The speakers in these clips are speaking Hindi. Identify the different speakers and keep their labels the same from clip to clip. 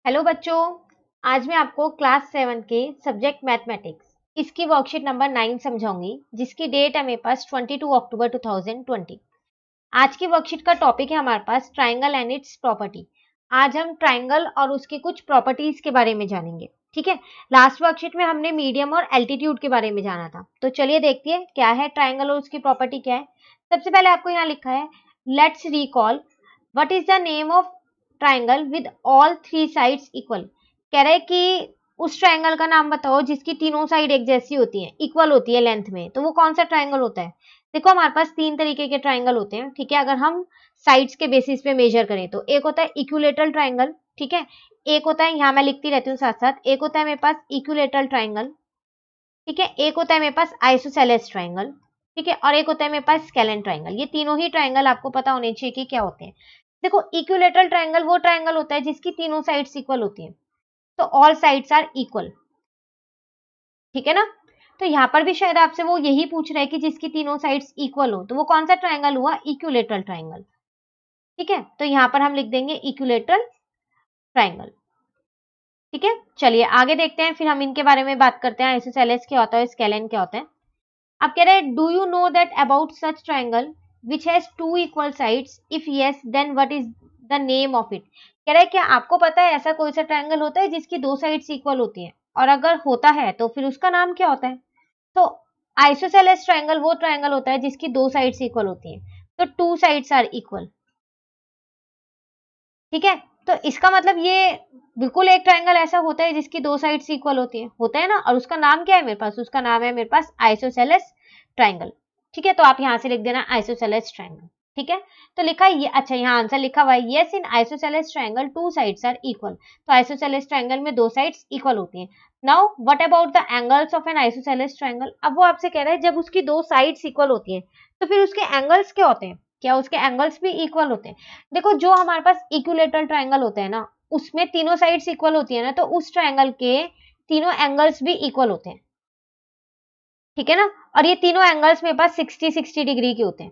Speaker 1: हेलो बच्चों, आज मैं आपको क्लास 7 के सब्जेक्ट मैथमेटिक्स इसकी वर्कशीट नंबर 9 समझाऊंगी, जिसकी डेट है मेरे पास 22 अक्टूबर 2020। आज की वर्कशीट का टॉपिक है हमारे पास ट्राइंगल एंड इट्स प्रॉपर्टी। आज हम ट्राइंगल और उसकी कुछ प्रॉपर्टीज के बारे में जानेंगे। ठीक है, लास्ट वर्कशीट में हमने मीडियम और एल्टीट्यूड के बारे में जाना था, तो चलिए देखते हैं क्या है ट्राइंगल और उसकी प्रॉपर्टी क्या है। सबसे पहले आपको यहाँ लिखा है, let's recall what is the name of triangle with all three sides equal. कह रहे हैं कि उस ट्राइंगल का नाम बताओ जिसकी तीनों साइड एक जैसी होती है, इक्वल होती है लेंथ में, तो वो कौन सा ट्राइंगल होता है। देखो हमारे पास तीन तरीके के ट्राइंगल होते हैं। ठीक है, अगर हम साइड्स के बेसिस पे मेजर करें तो एक होता है इक्विलेटरल ट्राइंगल। ठीक है, एक होता है, यहाँ मैं लिखती रहती हूँ साथ साथ, एक होता है मेरे पास इक्विलेटरल ट्राइंगल। ठीक है, एक होता है मेरे पास आइसोसेलेस ट्राइंगल। ठीक है, और एक होता है मेरे पास स्केलेन ट्राइंगल। ये तीनों ही ट्राइंगल आपको पता होने चाहिए कि क्या होते हैं। देखो इक्विलेटरल ट्राइंगल वो ट्राइंगल होता है जिसकी तीनों साइड्स इक्वल होती हैं, तो ऑल साइड्स आर इक्वल। ठीक है ना, तो यहाँ पर भी शायद आपसे वो यही पूछ रहा है कि जिसकी तीनों साइड्स इक्वल हो, तो वो कौन सा ट्राइंगल हुआ, इक्विलेटरल ट्राइंगल। ठीक है, तो यहाँ पर हम लिख देंगे इक्विलेटरल ट्राइंगल। ठीक है, चलिए आगे देखते हैं, फिर हम इनके बारे में बात करते हैं, आइसोसेलेस क्या होता है, स्केलेन क्या होता है। अब कह रहे हैं, do you know that about such triangle which has two equal sides, if yes then what is the name of it. कह रहा है क्या आपको पता है ऐसा कोई सा ट्राइंगल होता है जिसकी दो साइड्स इक्वल होती हैं, और अगर होता है तो फिर उसका नाम क्या होता है। तो आइसोसेलेस ट्राइंगल वो ट्राइंगल होता है जिसकी दो साइड्स इक्वल होती हैं, तो टू साइड्स आर इक्वल। ठीक है, तो इसका मतलब ये बिल्कुल एक ट्राइंगल ऐसा होता है जिसकी दो साइड्स इक्वल होती है, होता है ना, और उसका नाम क्या है मेरे पास, उसका नाम है मेरे पास आइसोसेलेस ट्राइंगल। ठीक है, तो आप यहां से लिख देना आइसोसेलेस ट्राइंगल। ठीक है, तो लिखा है ये, अच्छा यहाँ आंसर लिखा हुआ है, yes in isosceles triangle two sides are equal. तो आइसोसेलेस ट्राइंगल में दो साइड्स इक्वल होती हैं। Now what about the angles of an isosceles triangle. अब वो आपसे कह रहा है जब उसकी दो साइड्स इक्वल होती हैं तो फिर उसके एंगल्स क्या होते हैं, क्या उसके एंगल्स भी इक्वल होते हैं। देखो जो हमारे पास इक्विलेटरल ट्राइंगल होता है ना, उसमें तीनों साइड्स इक्वल होती है ना, तो उस ट्राइंगल के तीनों एंगल्स भी इक्वल होते हैं। ठीक है ना, और ये तीनों एंगल्स मेरे पास 60-60 डिग्री के होते हैं।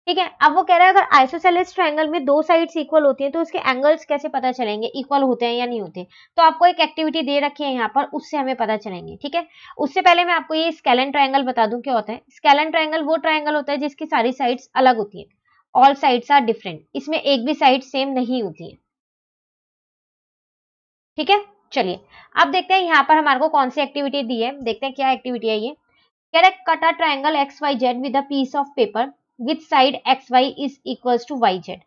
Speaker 1: ठीक है, अब वो कह रहा है अगर आइसोसेलेस ट्राइंगल में दो साइड्स इक्वल होती हैं तो उसके एंगल्स कैसे पता चलेंगे, इक्वल होते हैं या नहीं होते। तो आपको एक एक्टिविटी दे रखी है यहाँ पर, उससे हमें पता चलेंगे। ठीक है, उससे पहले मैं आपको ये स्केलेन ट्राइंगल बता दूं क्या होता है। स्केलेन ट्राइंगल वो ट्राइंगल होता है जिसकी सारी साइड्स अलग होती हैं, ऑल साइड्स आर डिफरेंट, इसमें एक भी साइड सेम नहीं होती है। ठीक है, चलिए अब देखते हैं यहाँ पर हमारे को कौन सी एक्टिविटी दी है, देखते हैं क्या एक्टिविटी है ये। कह रहा है cut a triangle X Y Z with a piece of paper with side X Y is equals to Y Z.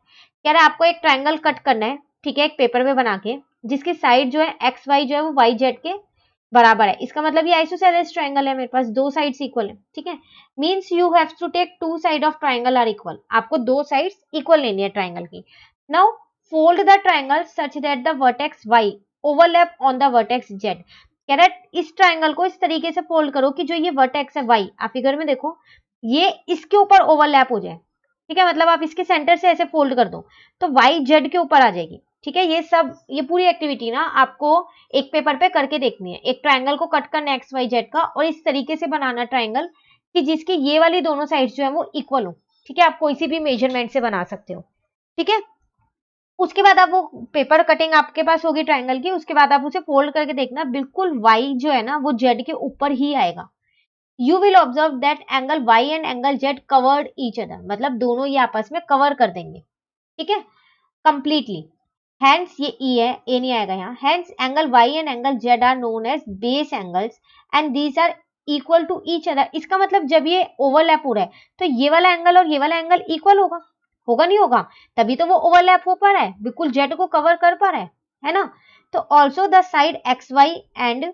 Speaker 1: कह रहा है आपको एक ट्राइंगल कट करना है, ठीक है, एक पेपर में बना के, जिसकी साइड जो है एक्स वाई जो है वो वाई जेड के बराबर है। इसका मतलब ये आइसोसेलेस ट्राइंगल है, मेरे पास दो साइड्स इक्वल है। ठीक है, means you have to take two side of triangle are equal, आपको दो साइड्स इक्वल लेनी है ट्राइंगल की। Now fold the triangle such that the vertex Y overlap on the vertex Z. कह रहा है इस ट्राइंगल को इस तरीके से फोल्ड करो कि जो ये वर्टेक्स है वाई, आप फिगर में देखो, ये इसके ऊपर ओवरलैप हो जाए। ठीक है, मतलब आप इसके सेंटर से ऐसे फोल्ड कर दो तो वाई जेड के ऊपर आ जाएगी। ठीक है, ये सब, ये पूरी एक्टिविटी ना आपको एक पेपर पे करके देखनी है। एक ट्राइंगल को कट करना एक्स वाई जेड का, और इस तरीके से बनाना ट्राइंगल कि जिसकी ये वाली दोनों साइड्स जो है वो इक्वल हो। ठीक है, आप कोई सी भी मेजरमेंट से बना सकते हो। ठीक है, उसके बाद आप वो पेपर कटिंग आपके पास होगी ट्राइंगल की, उसके बाद आप उसे फोल्ड करके देखना, बिल्कुल वाई जो है ना वो जेड के ऊपर ही आएगा। You will observe that angle Y and angle Z covered each other, मतलब दोनों ये आपस में कवर कर देंगे। ठीक है, कंप्लीटली। हेंस ये ई है, ए नहीं आएगा यहाँ। Hence angle Y and angle Z are known as base angles and these are equal to each other. इसका मतलब जब ये ओवरलैप हो रहा है तो ये वाला एंगल और ये वाला एंगल इक्वल होगा, होगा नहीं होगा, तभी तो वो ओवरलैप हो पा रहा है, बिल्कुल जेड को कवर कर पा रहा है ना। तो also the side X Y and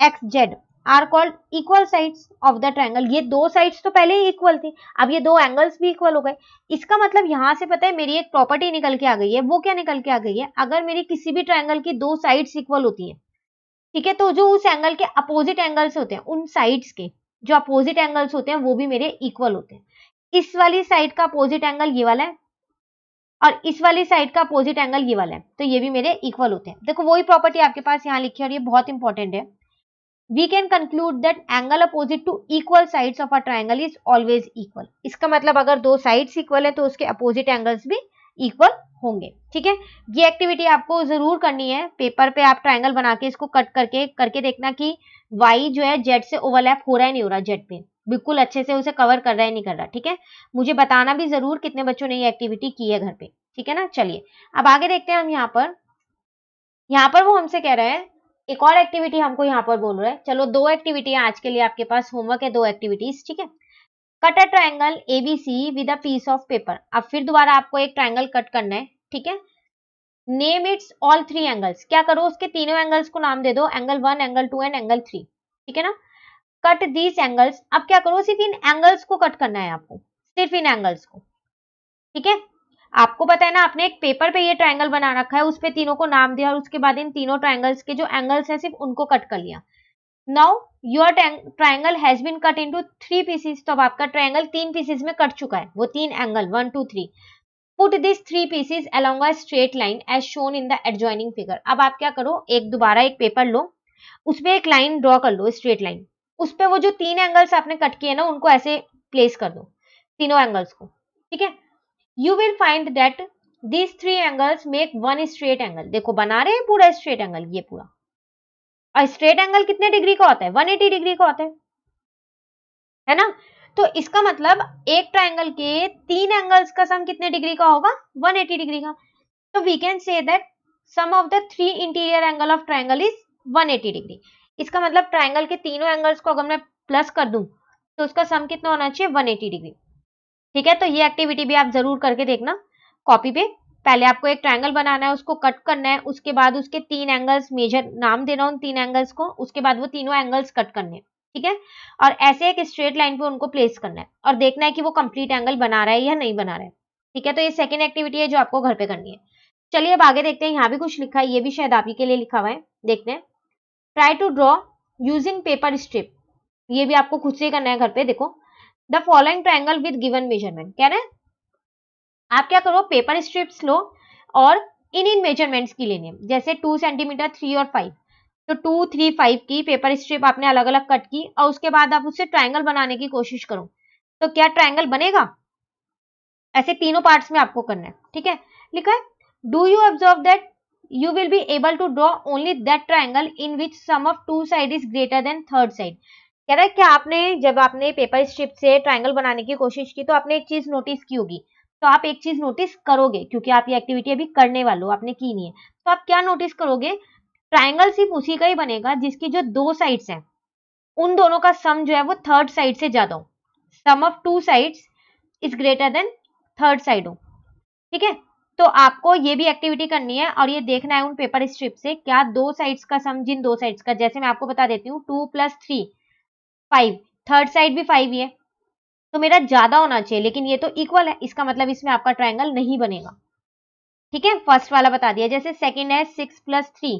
Speaker 1: X Z are called equal sides of the triangle. ये दो साइड्स तो पहले ही इक्वल थी, अब ये दो एंगल्स भी इक्वल हो गए। इसका मतलब यहां से पता है मेरी एक प्रॉपर्टी निकल के आ गई है। वो क्या निकल के आ गई है, अगर मेरी किसी भी ट्राइंगल की दो साइड्स इक्वल होती है, ठीक है, तो जो उस एंगल के अपोजिट एंगल्स होते हैं, उन साइड्स के जो अपोजिट एंगल्स होते हैं वो भी मेरे इक्वल होते हैं। इस वाली साइड का अपोजिट एंगल ये वाला है, और इस वाली साइड का अपोजिट एंगल ये वाला है, तो ये भी मेरे इक्वल होते हैं। देखो वही प्रॉपर्टी आपके पास यहाँ लिखी है, और ये बहुत इंपॉर्टेंट है। We can conclude that angle opposite to equal sides of a triangle is always equal। इसका मतलब अगर दो साइड्स इक्वल है तो उसके अपोजिट एंगल्स भी इक्वल होंगे। ठीक है, ये एक्टिविटी आपको जरूर करनी है। पेपर पे आप ट्रायंगल बना के इसको कट करके देखना कि y जो है z से ओवरलैप हो रहा है नहीं हो रहा, z पे बिल्कुल अच्छे से उसे कवर कर रहा है नहीं कर रहा। ठीक है, मुझे बताना भी जरूर कितने बच्चों ने ये एक्टिविटी की है घर पे। ठीक है ना, चलिए अब आगे देखते हैं हम। यहाँ पर वो हमसे कह रहे हैं, एक और एक्टिविटी हमको यहाँ पर बोल रहे हैं। चलो 2 एक्टिविटी आज के लिए आपके पास होमवर्क है, 2 एक्टिविटीज। ठीक है, cut a triangle ABC with a piece of paper. अब फिर दोबारा आपको एक ट्रायंगल कट करना है। ठीक है, नेम इट्स ऑल 3 एंगल्स। क्या करो, उसके तीनों एंगल्स को नाम दे दो, एंगल 1, एंगल 2 एंड एंगल 3। ठीक है ना, कट दीज एंगल्स। अब क्या करो, सिर्फ इन एंगल्स को कट करना है आपको, सिर्फ इन एंगल्स को। ठीक है, आपको पता है ना, आपने एक पेपर पे ये ट्रायंगल बना रखा है, उस पे तीनों को नाम दिया और उसके बाद इन तीनों ट्रायंगल्स के जो एंगल्स है सिर्फ उनको कट कर लिया। Now your triangle has been cut into 3 pieces. तो अब आपका ट्रायंगल 3 पीसेस में कट चुका है, वो 3 angle 1 2 3। Put this 3 pieces along a straight line as shown in the adjoining figure। अब आप क्या करो, दोबारा एक पेपर लो, उसपे एक लाइन ड्रॉ कर लो, स्ट्रेट लाइन। उस पे वो जो 3 एंगल्स आपने कट किए ना, उनको ऐसे प्लेस कर दो, तीनों एंगल्स को। ठीक है, you will find that these 3 angles make 1 straight angle. देखो बना रहे हैं पूरा स्ट्रेट एंगल, ये पूरा। और स्ट्रेट एंगल कितने डिग्री का होता है? 180 डिग्री का होता है ना। तो इसका मतलब एक ट्रायंगल के 3 एंगल्स का सम कितने डिग्री का होगा? 180 डिग्री का। तो we can say that sum of the 3 interior angle of triangle is 180 degree. इसका मतलब ट्रायंगल के तीनों एंगल्स को अगर मैं प्लस कर दूं तो उसका सम कितना होना चाहिए? 180 डिग्री। ठीक है, तो ये एक्टिविटी भी आप जरूर करके देखना कॉपी पे। पहले आपको एक ट्रायंगल बनाना है, उसको कट करना है, उसके बाद उसके 3 एंगल्स मेजर नाम देना उन 3 एंगल्स को, उसके बाद वो तीनों एंगल्स कट करने हैं। ठीक है, और ऐसे एक स्ट्रेट लाइन पे उनको प्लेस करना है और देखना है कि वो कंप्लीट एंगल बना रहा है या नहीं बना रहा है। ठीक है, तो ये सेकेंड एक्टिविटी है जो आपको घर पे करनी है। चलिए अब आगे देखते हैं, यहाँ भी कुछ लिखा है, ये भी शायद आप ही के लिए लिखा हुआ है, देखते हैं। Try to draw using paper strip. ये भी आपको खुद से करना है घर पे। देखो, the following triangle with given measurement. कह रहे हैं आप क्या करो, पेपर स्ट्रिप्स लो और इन मेजरमेंट्स की लेनी है, जैसे 2 सेंटीमीटर, 3 और 5। तो 2 3 5 की पेपर स्ट्रिप आपने अलग अलग कट की और उसके बाद आप उससे ट्रायंगल बनाने की कोशिश करो, तो क्या ट्रायंगल बनेगा? ऐसे तीनों पार्ट्स में आपको करना है। ठीक है, लिखा है do you observe that you will be able to draw only that triangle in which sum of 2 side is greater than third side. कह रहा है क्या आपने जब आपने पेपर स्ट्रिप से ट्रायंगल बनाने की कोशिश की तो आपने एक चीज नोटिस की होगी, तो आप एक चीज नोटिस करोगे, क्योंकि आप ये एक्टिविटी अभी करने वाले हो, आपने की नहीं है, तो आप क्या नोटिस करोगे? ट्रायंगल सिर्फ उसी का ही बनेगा जिसकी जो 2 साइड्स हैं उन दोनों का सम जो है वो थर्ड साइड से ज्यादा हो, sum of 2 sides is greater than third side हो। ठीक है, तो आपको ये भी एक्टिविटी करनी है और ये देखना है उन पेपर स्ट्रिप से क्या 2 साइड्स का सम, जिन 2 साइड्स का, जैसे मैं आपको बता देती हूँ 2 + 3 5, थर्ड साइड भी 5 ही है, तो मेरा ज्यादा होना चाहिए, लेकिन ये तो इक्वल है, इसका मतलब इसमें आपका ट्रायंगल नहीं बनेगा। ठीक है, फर्स्ट वाला बता दिया। जैसे सेकंड है 6 + 3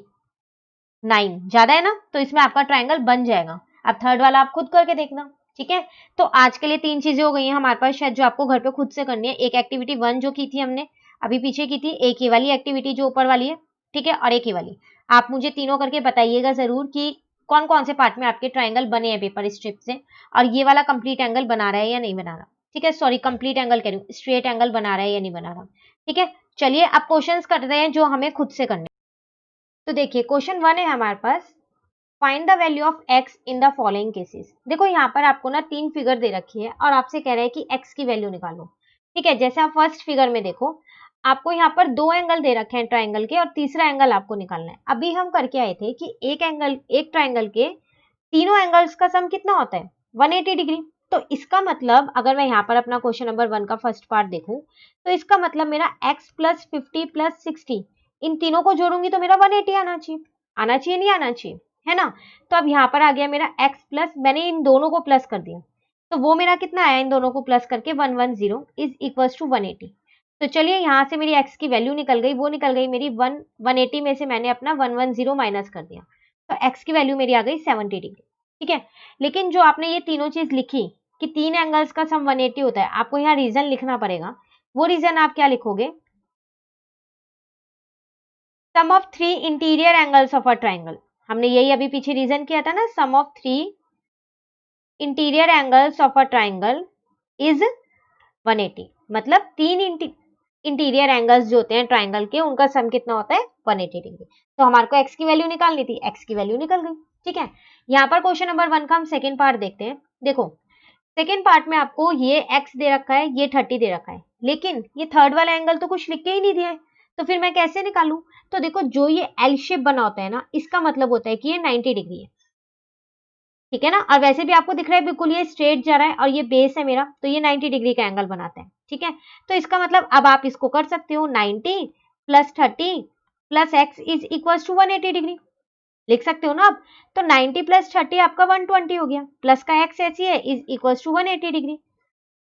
Speaker 1: 9, ज्यादा है ना, तो इसमें आपका ट्रायंगल बन जाएगा। अब थर्ड वाला आप खुद करके देखना। ठीक है, तो आज के लिए 3 चीजें हो गई हैं हमारे पास शायद, जो आपको घर पे खुद से करनी है। एक एक्टिविटी 1 जो की थी हमने अभी पीछे की थी, एक ये वाली एक्टिविटी जो ऊपर वाली है, ठीक है, और एक ये वाली। आप मुझे तीनों करके बताइएगा जरूर कि कौन कौन से पार्ट में आपके ट्रायंगल बने हैं पेपर स्ट्रिप से, और ये वाला कंप्लीट एंगल बना रहा है या नहीं बना रहा। ठीक है, सॉरी, कंप्लीट एंगल कह रही हूँ, स्ट्रेट एंगल बना रहा है या नहीं बना रहा। ठीक है, चलिए अब क्वेश्चंस करते हैं जो हमें खुद से करने। तो देखिए क्वेश्चन 1 है हमारे पास, find the value of x in the following cases. देखो यहाँ पर आपको ना 3 फिगर दे रखी है और आपसे कह रहे हैं कि x की वैल्यू निकालो। ठीक है, जैसे आप फर्स्ट फिगर में देखो, आपको यहाँ पर 2 एंगल दे रखे हैं ट्रायंगल के और तीसरा एंगल आपको निकालना है। अभी हम करके आए थे कि एक ट्रायंगल के तीनों एंगल्स का सम कितना होता है? 180 डिग्री। तो इसका मतलब अगर मैं यहाँ पर अपना क्वेश्चन नंबर 1 का फर्स्ट पार्ट देखूं, तो इसका मतलब मेरा x + 50 + 60 इन तीनों को जोड़ूंगी तो मेरा 180 आना चाहिए नहीं आना चाहिए, है ना। तो अब यहाँ पर आ गया मेरा x प्लस, मैंने इन दोनों को प्लस कर दिया, तो वो मेरा कितना आया, इन दोनों को प्लस करके 110 इज इक्वल टू 180। तो चलिए यहाँ से मेरी x की वैल्यू निकल गई, वो निकल गई मेरी 180 में से मैंने अपना 110 माइनस कर दिया, तो x की वैल्यू मेरी आ गई 70 डिग्री। ठीक है, लेकिन जो आपने ये तीनों चीज लिखी कि 3 एंगल्स का सम 180 होता है, आपको यहाँ रीजन लिखना पड़ेगा। वो रीजन आप क्या लिखोगे? Sum of 3 interior angles of a triangle. हमने यही अभी पीछे रीजन किया था ना, sum of 3 interior angles of a triangle is 180। मतलब 3 इंटीरियर एंगल्स जो होते हैं ट्राइंगल के, उनका सम कितना होता है 180 डिग्री। तो हमारे को एक्स की वैल्यू निकालनी थी, एक्स की वैल्यू निकल गई। ठीक है, यहाँ पर क्वेश्चन नंबर 1 का हम सेकेंड पार्ट देखते हैं। देखो सेकेंड पार्ट में आपको ये एक्स दे रखा है, ये 30 दे रखा है, लेकिन ये थर्ड वाला एंगल तो कुछ लिख के ही नहीं दिया है, तो फिर मैं कैसे निकालूं? तो देखो जो ये एल शेप बना होता है ना, इसका मतलब होता है कि ये 90 डिग्री है। ठीक है ना, और वैसे भी आपको दिख रहा है बिल्कुल ये स्ट्रेट जा रहा है और ये बेस है मेरा, तो ये 90 डिग्री का एंगल बनाता है। ठीक है, तो इसका मतलब अब आप इसको कर सकते हो 90 plus 30 plus X is equal to 180 degree, लिख सकते हो ना आप। तो 90 प्लस 30 आपका 120 हो गया, प्लस का एक्स ऐसी है इज इक्वल टू 180 डिग्री।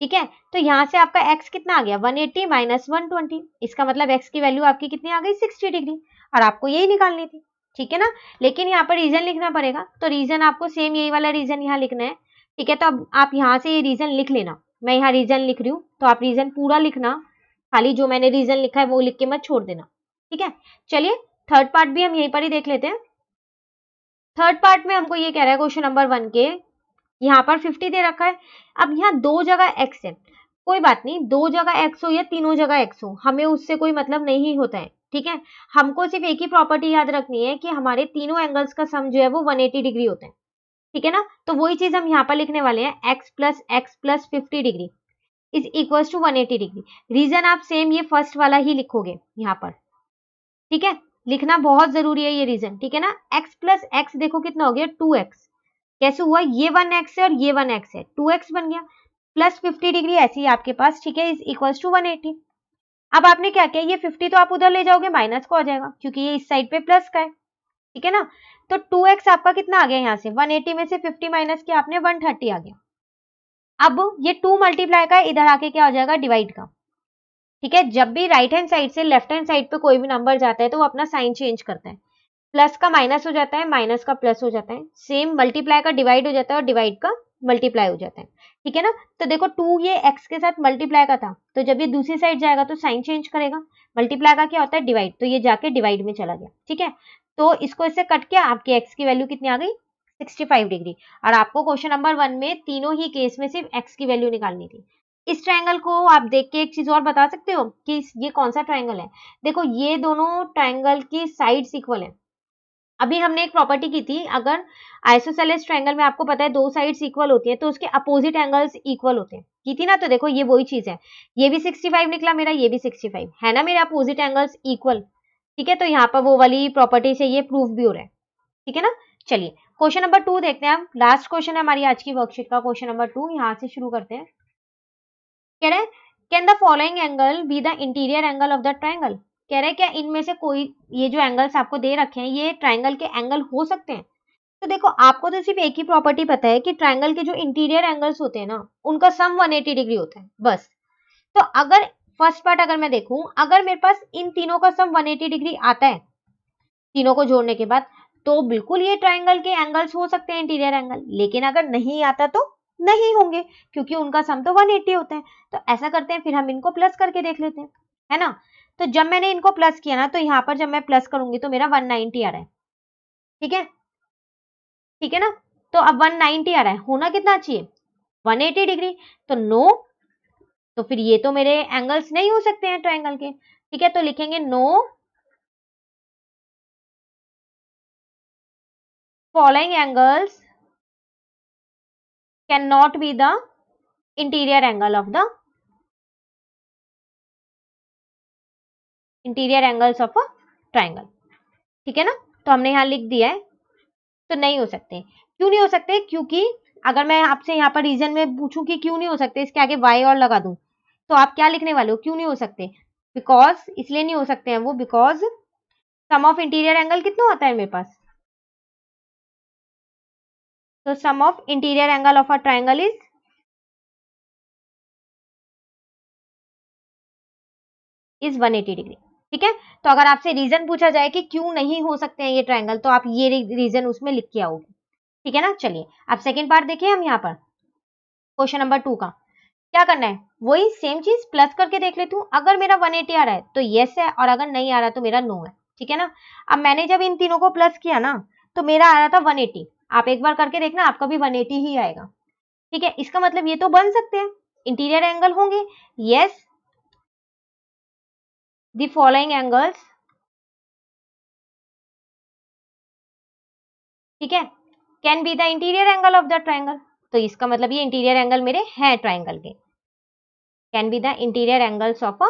Speaker 1: ठीक है, तो यहाँ से आपका एक्स कितना आ गया 180 माइनस 120, इसका मतलब एक्स की वैल्यू आपकी कितनी आ गई 60 डिग्री, और आपको यही निकालनी थी। ठीक है ना, लेकिन यहाँ पर रीजन लिखना पड़ेगा, तो रीजन आपको सेम यही वाला रीजन यहाँ लिखना है। ठीक है, तो अब आप यहाँ से ये रीजन लिख लेना, मैं यहाँ रीजन लिख रही हूँ, तो आप रीजन पूरा लिखना, खाली जो मैंने रीजन लिखा है वो लिख के मत छोड़ देना। ठीक है, चलिए थर्ड पार्ट भी हम यहीं पर ही देख लेते हैं। थर्ड पार्ट में हमको ये कह रहा है क्वेश्चन नंबर 1 के, यहाँ पर 50 दे रखा है। अब यहाँ दो जगह एक्स है, कोई बात नहीं, दो जगह एक्स हो या तीनों जगह एक्स हो, हमें उससे कोई मतलब नहीं होता है। ठीक है, हमको सिर्फ एक ही प्रॉपर्टी याद रखनी है कि हमारे तीनों एंगल्स का सम जो है वो 180 डिग्री होता है। ठीक है ना, तो वही चीज हम यहाँ पर लिखने वाले हैं, x plus 50 degree is equal to 180 degree. Reason आप सेम ये फर्स्ट वाला ही लिखोगे यहाँ पर। ठीक है, लिखना बहुत जरूरी है ये रीजन। ठीक है ना, x प्लस एक्स देखो कितना हो गया 2x, कैसे हुआ, ये 1x है और ये 1x है, 2x बन गया, प्लस 50 डिग्री ऐसी है आपके पास। ठीक है, इज इक्वल टू 180। अब आपने क्या किया, ये 50 तो आप उधर ले जाओगे, माइनस को आ जाएगा क्योंकि ये इस साइड पे प्लस का है। ठीक है ना, तो 2x आपका कितना आ गया, यहाँ से 180 में से 50 माइनस किया आपने 130 आ गया। अब ये 2 मल्टीप्लाई का इधर आके क्या हो जाएगा, डिवाइड का। ठीक है, जब भी राइट हैंड साइड से लेफ्ट हैंड साइड पे कोई भी नंबर जाता है तो वो अपना साइन चेंज करता है, प्लस का माइनस हो जाता है, माइनस का प्लस हो जाता है, सेम मल्टीप्लाई का डिवाइड हो जाता है और डिवाइड का मल्टीप्लाई हो जाता है। ठीक है ना, तो देखो 2 ये x के साथ मल्टीप्लाई का था, तो जब ये दूसरी साइड जाएगा तो साइन चेंज करेगा, मल्टीप्लाई का क्या होता है डिवाइड, तो ये जाके डिवाइड में चला गया। ठीक है, तो इसको इससे कट किया, आपकी x की वैल्यू कितनी आ गई 65 डिग्री। और आपको क्वेश्चन नंबर 1 में तीनों ही केस में सिर्फ x की वैल्यू निकालनी थी। इस ट्रायंगल को आप देख के एक चीज और बता सकते हो कि ये कौन सा ट्रायंगल है। देखो ये दोनों ट्रायंगल की साइड्स इक्वल है। अभी हमने एक प्रॉपर्टी की थी, अगर आइसोसेलेस ट्रायंगल में आपको पता है दो साइड्स इक्वल होती है तो उसके अपोजिट एंगल्स इक्वल होते हैं, की थी ना, तो देखो ये वही चीज है, ये भी 65 निकला मेरा, ये भी 65 है ना, मेरे अपोजिट एंगल्स इक्वल। ठीक है, तो यहाँ पर वो वाली प्रॉपर्टी से ये प्रूफ भी हो रहा है। ठीक है ना, चलिए क्वेश्चन नंबर 2 देखते हैं हम, लास्ट क्वेश्चन है हमारी आज की वर्कशीट का, क्वेश्चन नंबर 2 यहाँ से शुरू करते हैं। कह रहे हैं can the following angle be the interior angle of the triangle, कह रहे हैं क्या इनमें से कोई, ये जो एंगल्स आपको दे रखे हैं ये ट्रायंगल के एंगल हो सकते हैं। तो देखो आपको तो सिर्फ एक ही प्रॉपर्टी पता है कि ट्रायंगल के जो इंटीरियर एंगल्स होते हैं ना उनका सम 180 डिग्री होता है बस। तो अगर फर्स्ट पार्ट अगर मैं देखूं, अगर मेरे पास इन तीनों का सम 180 डिग्री आता है तीनों को जोड़ने के बाद, तो बिल्कुल ये ट्रायंगल के एंगल्स हो सकते हैं इंटीरियर एंगल, लेकिन अगर नहीं आता तो नहीं होंगे क्योंकि उनका सम तो 180 होता है। तो ऐसा करते हैं, फिर हम इनको प्लस करके देख लेते हैं, है ना। तो जब मैंने इनको प्लस किया ना, तो यहाँ पर जब मैं प्लस करूंगी तो मेरा 190 आ रहा है। ठीक है, ठीक है ना, तो अब 190 आ रहा है, होना कितना चाहिए 180 डिग्री, तो नो, तो फिर ये तो मेरे एंगल्स नहीं हो सकते हैं ट्रायंगल के। ठीक है, तो लिखेंगे know following angles can not be the interior angle of the interior angles of a triangle. ठीक है ना, तो हमने यहां लिख दिया है, तो नहीं हो सकते। क्यों नहीं हो सकते, क्योंकि अगर मैं आपसे यहाँ पर रीजन में पूछूं कि क्यों नहीं हो सकते, इसके आगे वाई और लगा दूं, तो आप क्या लिखने वाले हो, क्यों नहीं हो सकते, बिकॉज, इसलिए नहीं हो सकते हैं वो, because sum of interior angle कितना होता है मेरे पास, तो sum of interior angle of a triangle is 180 degree. ठीक है, तो अगर आपसे रीजन पूछा जाए कि क्यों नहीं हो सकते हैं ये ट्रायंगल, तो आप ये रीजन उसमें लिख के आओगे। ठीक है ना, चलिए अब सेकेंड पार्ट देखिए हम यहाँ पर क्वेश्चन नंबर 2 का, क्या करना है, वही सेम चीज प्लस करके देख लेती हूँ, अगर मेरा 180 आ रहा है तो यस है, और अगर नहीं आ रहा तो मेरा नो है। ठीक है ना, अब मैंने जब इन तीनों को प्लस किया ना, तो मेरा आ रहा था 180, आप एक बार करके देखना आपका भी 180 ही आएगा। ठीक है, इसका मतलब ये तो बन सकते हैं, इंटीरियर एंगल होंगे, यस द फॉलोइंग एंगल्स, ठीक है, can be the interior angle of the triangle. तो इसका मतलब ये इंटीरियर एंगल मेरे हैं ट्राइंगल के, can be the interior angles of a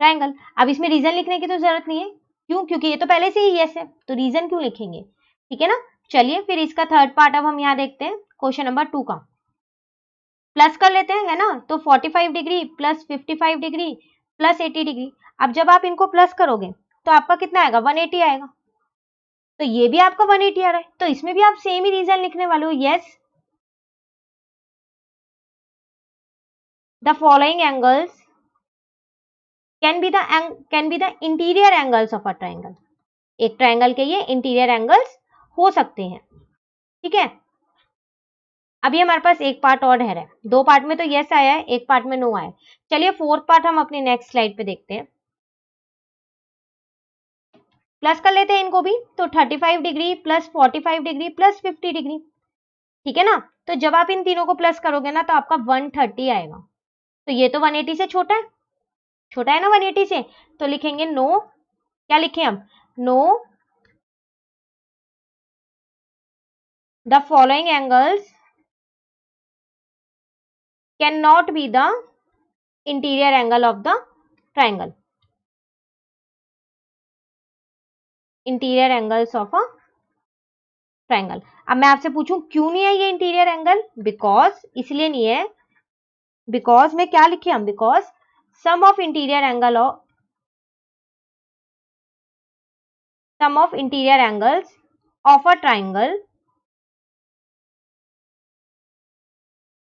Speaker 1: triangle. अब इसमें रीजन लिखने की तो जरूरत नहीं है, क्यों? क्योंकि ये तो पहले से ही यस है, तो रीजन क्यों लिखेंगे, ठीक है ना। चलिए फिर इसका थर्ड पार्ट अब हम यहाँ देखते हैं, क्वेश्चन नंबर 2 का। प्लस कर लेते हैं, है ना। तो 45 degree plus 55 degree plus 80 degree. अब जब आप इनको प्लस करोगे तो आपका कितना आएगा, 180 आएगा। तो ये भी आपका 180 आ रहा है, तो इसमें भी आप सेम ही रीजन लिखने वाले हो, yes the following angles can be the interior angles of a triangle. एक ट्राइंगल के ये इंटीरियर एंगल्स हो सकते हैं, ठीक है। अभी हमारे पास एक पार्ट और है, दो पार्ट में तो यस आया है, एक पार्ट में नो आया है। चलिए फोर्थ पार्ट हम अपनी नेक्स्ट स्लाइड पे देखते हैं। प्लस कर लेते हैं इनको भी, तो 35 degree plus 45 degree plus 50 degree, ठीक है ना। तो जब आप इन तीनों को प्लस करोगे ना तो आपका 130 आएगा। तो ये तो 180 से छोटा है, छोटा है ना 180 से, तो लिखेंगे नो, क्या लिखें हम, know the following angles can not be the interior angle of the triangle, interior angles of a triangle. अब मैं आपसे पूछूं क्यों नहीं है ये इंटीरियर एंगल, बिकॉज, इसलिए नहीं है, बिकॉज में क्या लिखे हम, because sum of interior angle of sum of interior angles of a triangle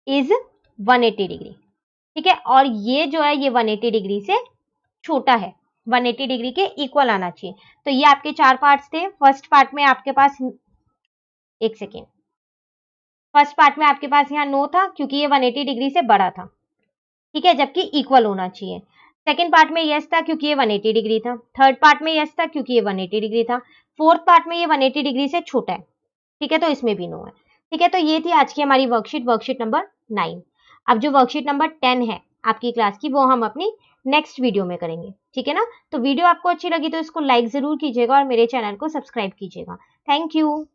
Speaker 1: is 180 degree, ठीक है। और ये जो है ये 180 डिग्री से छोटा है, 180 डिग्री के इक्वल आना चाहिए। तो ये आपके चार पार्ट्स थे। फर्स्ट पार्ट में आपके पास, एक सेकेंड, फर्स्ट पार्ट में आपके पास यहाँ नो था क्योंकि ये 180 डिग्री से बड़ा था, ठीक है, जबकि इक्वल होना चाहिए। सेकंड पार्ट में यस था क्योंकि ये 180 डिग्री था। थर्ड पार्ट में यस था क्योंकि ये 180 डिग्री था। फोर्थ पार्ट में ये 180 डिग्री से छोटा है, ठीक है, तो इसमें भी नो है, ठीक है। तो ये थी आज की हमारी वर्कशीट, वर्कशीट नंबर 9। अब जो वर्कशीट नंबर 10 है आपकी क्लास की, वो हम अपनी नेक्स्ट वीडियो में करेंगे, ठीक है ना। तो वीडियो आपको अच्छी लगी तो इसको लाइक जरूर कीजिएगा और मेरे चैनल को सब्सक्राइब कीजिएगा। Thank you.